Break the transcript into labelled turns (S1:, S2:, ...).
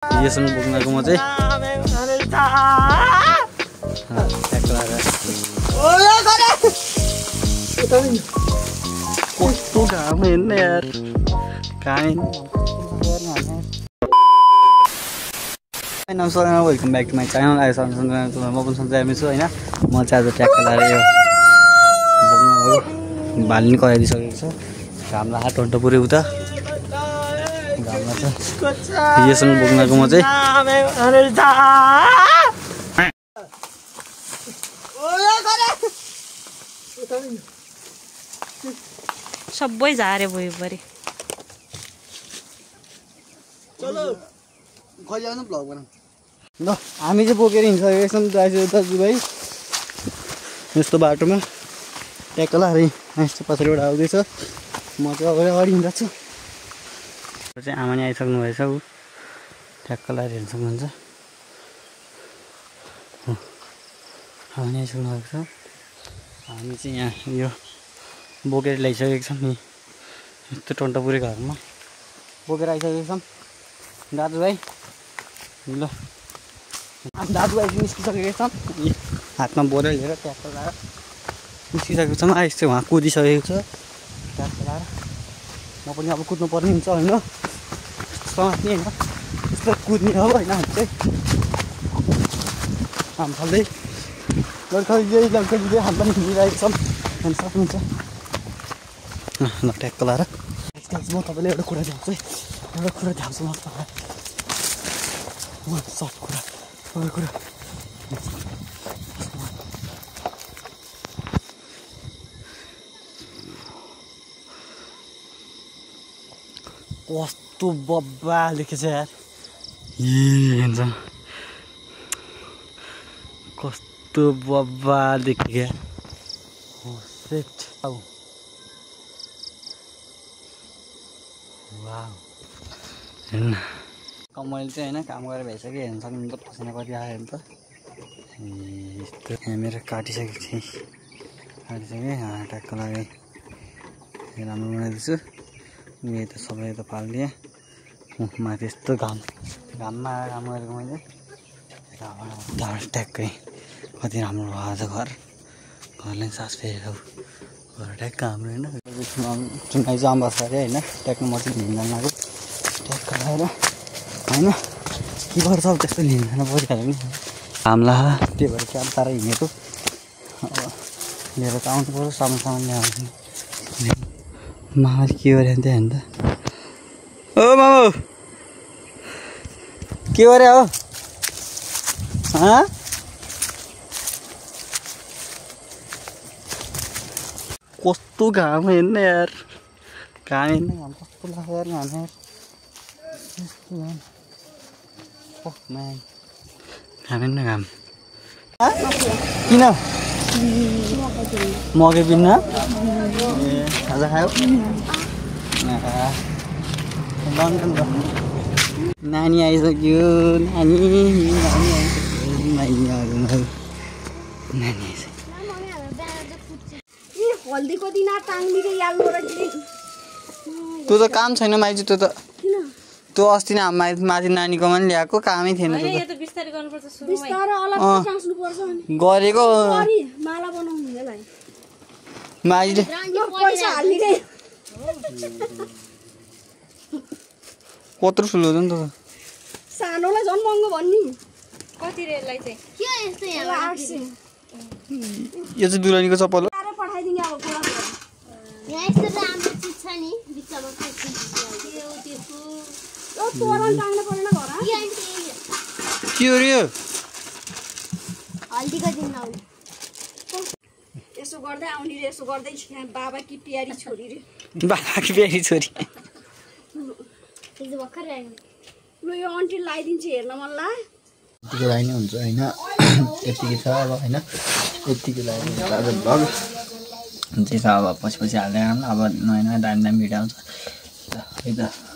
S1: येसँग बोक्नको म चाहिँ कस्तो घाम हेर्ने यार कहाँ नमस्कार welcome back to my channel म पनि सन्चै छु होइन म चाहिँ आज ट्र्याक्टर लगाएर यो बोक्नु भाल्ने कराइदिइसकेको छ घाम लाग्यो टन्ट पुऱ्यो उता घाममा चाहिँ येसँग बोक्नको म चाहिँ
S2: सबै झारे भयो परे
S1: ल हामी चाहिँ बोकेर हिँडिसकेको छौँ दाजुभाइ यस्तो बाटोमा ट्याक्टर लगाएर यस्तो पछाडिबाट आउँदैछ म चाहिँ अगाडि हिँड्दा छु चाहिँ आमा नि आइसक्नु भएछ ऊ ट्याक्टर लगाएर हिँड्नु सक्नुहुन्छ आमा नि आइसक्नु भएको छ हामी चाहिँ यहाँ यो बोकेर ल्याइसकेको छौँ नि यस्तो टन्टपुरे घरमा बोकेर आइसकेको छौँ दाजुभाइ ल दाजुभाइ चाहिँ निस्किसकेको छौँ हातमा बोरा लिएर ट्याक्टर लगाएर निस्किसकेको छौँ यस्तो उहाँ कुदिसकेको छ ट्याक्टर लगाएर म पनि अब कुद्नु पर्ने हुन्छ होइन समात्ने होइन यस्तो कुद्ने हो होइन हामी चाहिँ हाम फाल्दै लड्कैले हाम पनि हिँडिरहेको छौँ हेर्न सक्नुहुन्छ ल ट्याक्टर लगाएर म तपाईँलाई एउटा कुरा देखाउँछु म तपाईँलाई सब कुरा कस्तो बब्बा लेखेछ यार हेर्छ कस्तो बब्बा देखेको यार सेट हेर्न मैले चाहिँ होइन काम गरेर भइसक्यो हेर्न सक्नुहुन्छ पसिना कति आयो नि त यस्तो यहाँ मेरो काटिसकेको थिएँ ट्याक्टर लगाएँ राम्रो बनाइदिन्छु यही त सबै त पालिदिएँ माथि यस्तो घाममा काम गरेको मैले ट्याक्कै कति राम्रो भयो आज घरलाई सास फेरेको घर ट्याक्क हाम्रो होइन चुनाइ चाहिँ अम्बास गरे होइन ट्याक्क म चाहिँ हिँड्न लाग्यो ट्याक्क लगाएर होइन के गर्छ अब त्यस्तो हिँड्न परिहाल्यो नि हामला त्यही भएर चाहिँ अब तारा हिँडेको अब लिएर त आउनु पऱ्यो सामान ल्याएर मामा के गरे अन्त हेर्नु त ओ मामा के गरे हो कस्तो घाम हेर्ने यार घाम हेर्ने घाम कस्तो लाग्छ यार घाम यार यस्तो घाम हेर्ने घाम किन मकै पिन्न ए आज खायो नानी आइसक्यो नानी
S3: हल्दीको दिन टाङ्गीले याल्लो
S1: त्यो त काम छैन माइजू त्यो त त्यो अस्ति नै माथि नानीकोमा पनि ल्याएको कामै थिएन गरेको माइजूले कत्रो ठुलो हो नि त
S3: सानोलाई झन् महँगो भन्ने
S2: कति रेललाई चाहिँ
S1: यो चाहिँ दुरानीको चप्पल हो
S3: पठाइदिने अब तोरण टाङ्नु परेन घर
S1: के हो रे
S3: यसो गर्दै आउने रे यसो गर्दै बाबा कि प्यारी छोरी रे
S1: बाबा कि प्यारी छोरी
S3: ल यो अन्टी लगाइदिन्छु हेर्न मन ला
S1: यतिको लाइ नै हुन्छ होइन यतिकै छ अब होइन यतिकै लाइ आज भ्लग जे छ अब पछि हाल्दै अब नयाँ दामी भिडियो आउँछ है त